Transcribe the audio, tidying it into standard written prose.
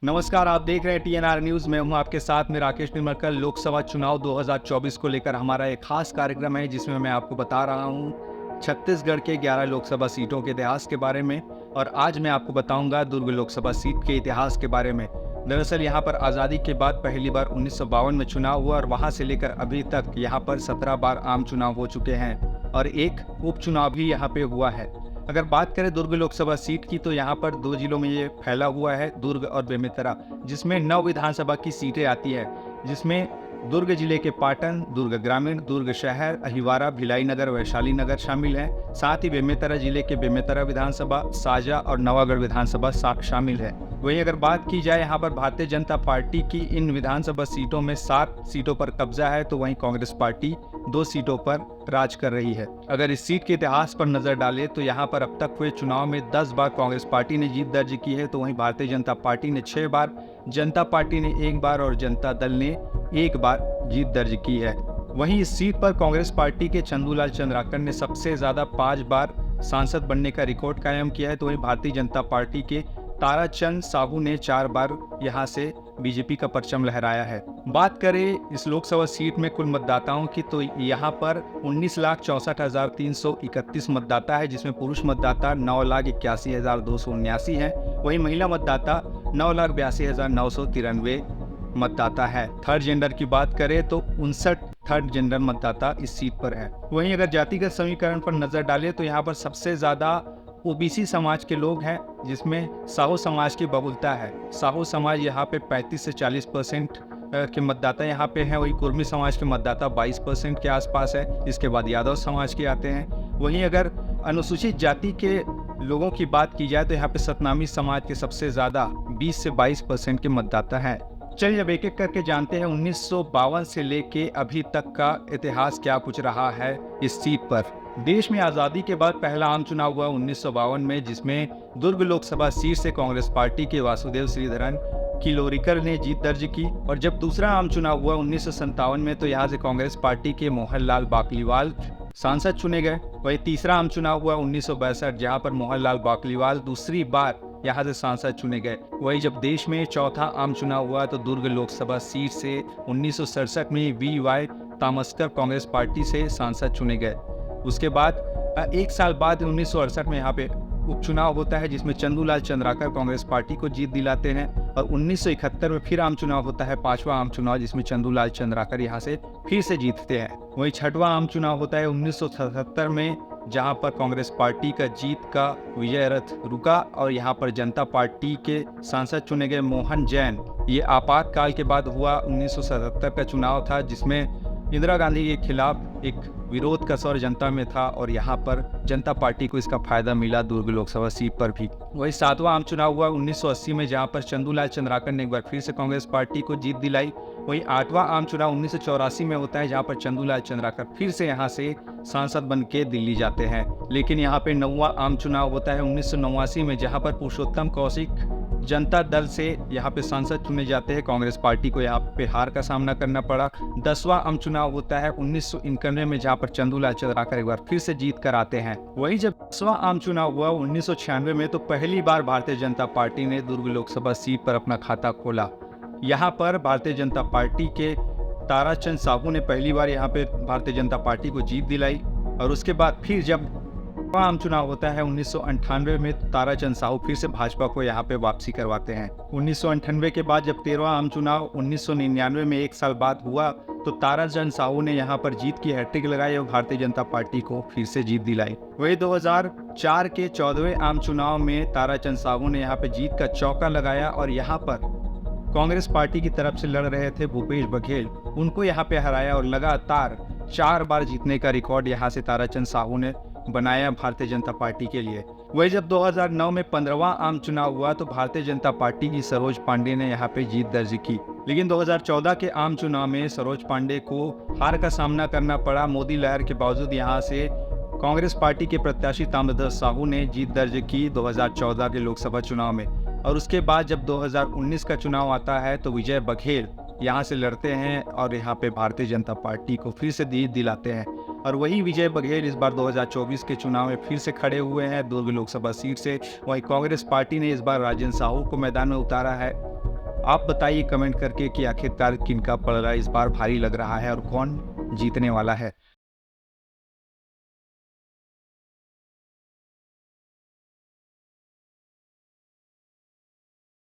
नमस्कार, आप देख रहे हैं टीएनआर न्यूज़। मैं हूं आपके साथ में राकेश निर्मलकर। लोकसभा चुनाव 2024 को लेकर हमारा एक खास कार्यक्रम है जिसमें मैं आपको बता रहा हूं छत्तीसगढ़ के 11 लोकसभा सीटों के इतिहास के बारे में। और आज मैं आपको बताऊंगा दुर्ग लोकसभा सीट के इतिहास के बारे में। दरअसल यहां पर आज़ादी के बाद पहली बार 1952 में चुनाव हुआ और वहां से लेकर अभी तक यहां पर 17 बार आम चुनाव हो चुके हैं और एक उपचुनाव भी यहाँ पे हुआ है। अगर बात करें दुर्ग लोकसभा सीट की तो यहाँ पर 2 जिलों में ये फैला हुआ है, दुर्ग और बेमेतरा, जिसमें 9 विधानसभा की सीटें आती है, जिसमें दुर्ग जिले के पाटन, दुर्ग ग्रामीण, दुर्ग शहर, अहिवारा, भिलाई नगर, वैशाली नगर शामिल हैं। साथ ही बेमेतरा जिले के बेमेतरा विधानसभा, साजा और नवागढ़ विधानसभा शामिल है। वहीं अगर बात की जाए यहाँ पर भारतीय जनता पार्टी की इन विधानसभा सीटों में 7 सीटों पर कब्जा है, तो वहीं कांग्रेस पार्टी 2 सीटों पर राज कर रही है। अगर इस सीट के इतिहास पर नजर डालें तो यहाँ पर अब तक हुए चुनाव में 10 बार कांग्रेस पार्टी ने जीत दर्ज की है, तो वहीं भारतीय जनता पार्टी ने 6 बार, जनता पार्टी ने 1 बार और जनता दल ने 1 बार जीत दर्ज की है। वहीं इस सीट पर कांग्रेस पार्टी के चंदूलाल चंद्राकर ने सबसे ज्यादा 5 बार सांसद बनने का रिकॉर्ड कायम किया है, तो वहीं भारतीय जनता पार्टी के ताराचंद साहू ने 4 बार यहां से बीजेपी का परचम लहराया है। बात करें इस लोकसभा सीट में कुल मतदाताओं की तो यहां पर 19,64,331 मतदाता है, जिसमें पुरुष मतदाता 9,81,279 है। वहीं महिला मतदाता 9,82,993 मतदाता है। थर्ड जेंडर की बात करें तो 59 थर्ड जेंडर मतदाता इस सीट पर है। वहीं अगर जातिगत समीकरण पर नजर डालें तो यहाँ पर सबसे ज्यादा ओबीसी समाज के लोग हैं, जिसमें साहू समाज की बहुलता है। साहू समाज यहाँ पे 35 से 40% के मतदाता यहाँ पे हैं। वही कुर्मी समाज के मतदाता 22% के आसपास है। इसके बाद यादव समाज के आते हैं। वहीं अगर अनुसूचित जाति के लोगों की बात की जाए तो यहाँ पे सतनामी समाज के सबसे ज्यादा 20 से 22% के मतदाता हैं। चलिए अब एक एक करके जानते हैं 1952 से लेके अभी तक का इतिहास क्या कुछ रहा है इस सीट पर। देश में आज़ादी के बाद पहला आम चुनाव हुआ 1952 में, जिसमें दुर्ग लोकसभा सीट से कांग्रेस पार्टी के वासुदेव श्रीधरन किलोरीकर ने जीत दर्ज की। और जब दूसरा आम चुनाव हुआ 1957 में तो यहाँ से कांग्रेस पार्टी के मोहनलाल बाकलीवाल सांसद चुने गए। वही तीसरा आम चुनाव हुआ 1962, जहाँ पर मोहनलाल बाकलीवाल दूसरी बार यहाँ से सांसद चुने गए। वही जब देश में चौथा आम चुनाव हुआ तो दुर्ग लोकसभा सीट से 1967 में वी.वाई. तामस्कर कांग्रेस पार्टी से सांसद चुने गए। उसके बाद 1 साल बाद 1968 में यहाँ पे उपचुनाव होता है, जिसमें चंदूलाल चंद्राकर कांग्रेस पार्टी को जीत दिलाते हैं। और 1971 में फिर आम चुनाव होता है, 5वां आम चुनाव, जिसमें चंदूलाल चंद्राकर यहाँ से फिर से जीतते हैं। वही 6वां आम चुनाव होता है 1977 में, जहां पर कांग्रेस पार्टी का जीत का विजय रथ रुका और यहां पर जनता पार्टी के सांसद चुने गए मोहन जैन। ये आपातकाल के बाद हुआ 1977 का चुनाव था, जिसमें इंदिरा गांधी के खिलाफ एक विरोध का स्वर जनता में था और यहाँ पर जनता पार्टी को इसका फायदा मिला दुर्ग लोकसभा सीट पर भी। वही 7वां आम चुनाव हुआ 1980 में, जहाँ पर चंदूलाल चंद्राकर ने एक बार फिर से कांग्रेस पार्टी को जीत दिलाई। वही 8वां आम चुनाव 1984 में होता है, जहाँ पर चंदूलाल चंद्राकर फिर से यहाँ से सांसद बन के दिल्ली जाते हैं। लेकिन यहाँ पे 9वां आम चुनाव होता है 1989 में, जहाँ पर पुरुषोत्तम कौशिक जनता दल से यहाँ पे सांसद चुने जाते हैं। कांग्रेस पार्टी को यहाँ पे हार का सामना करना पड़ा। 10वां आम चुनाव होता है 1991 में, जहाँ पर चंदूलाल चंद्राकर एक बार फिर से जीत कर आते हैं। वहीं जब 10वां आम चुनाव हुआ 1996 में तो पहली बार भारतीय जनता पार्टी ने दुर्ग लोकसभा सीट पर अपना खाता खोला। यहाँ पर भारतीय जनता पार्टी के ताराचंद साहू ने पहली बार यहाँ पे भारतीय जनता पार्टी को जीत दिलाई। और उसके बाद फिर जब आम चुनाव होता है 1998 में, ताराचंद साहू फिर से भाजपा को यहाँ पे वापसी करवाते हैं। 1998 के बाद जब 13वां आम चुनाव 1999 में 1 साल बाद हुआ तो ताराचंद साहू ने यहाँ पर जीत की हैट्रिक लगाई और भारतीय जनता पार्टी को फिर से जीत दिलाई। वही 2004 के 14वें आम चुनाव में ताराचंद साहू ने यहाँ पे जीत का चौका लगाया और यहाँ पर कांग्रेस पार्टी की तरफ से लड़ रहे थे भूपेश बघेल, उनको यहाँ पे हराया और लगातार 4 बार जीतने का रिकॉर्ड यहाँ से ताराचंद साहू ने बनाया भारतीय जनता पार्टी के लिए। वही जब 2009 में 15वां आम चुनाव हुआ तो भारतीय जनता पार्टी की सरोज पांडे ने यहाँ पे जीत दर्ज की। लेकिन 2014 के आम चुनाव में सरोज पांडे को हार का सामना करना पड़ा। मोदी लहर के बावजूद यहाँ से कांग्रेस पार्टी के प्रत्याशी ताम्रध्वज साहू ने जीत दर्ज की 2014 के लोकसभा चुनाव में। और उसके बाद जब 2019 का चुनाव आता है तो विजय बघेल यहाँ से लड़ते हैं और यहाँ पे भारतीय जनता पार्टी को फिर से जीत दिलाते हैं। और वही विजय बघेल इस बार 2024 के चुनाव में फिर से खड़े हुए हैं दुर्ग लोकसभा सीट से। वहीं कांग्रेस पार्टी ने इस बार राजेंद्र साहू को मैदान में उतारा है आप बताइए कमेंट करके कि आखिरकार किनका पलड़ा इस बार भारी लग रहा है और कौन जीतने वाला है।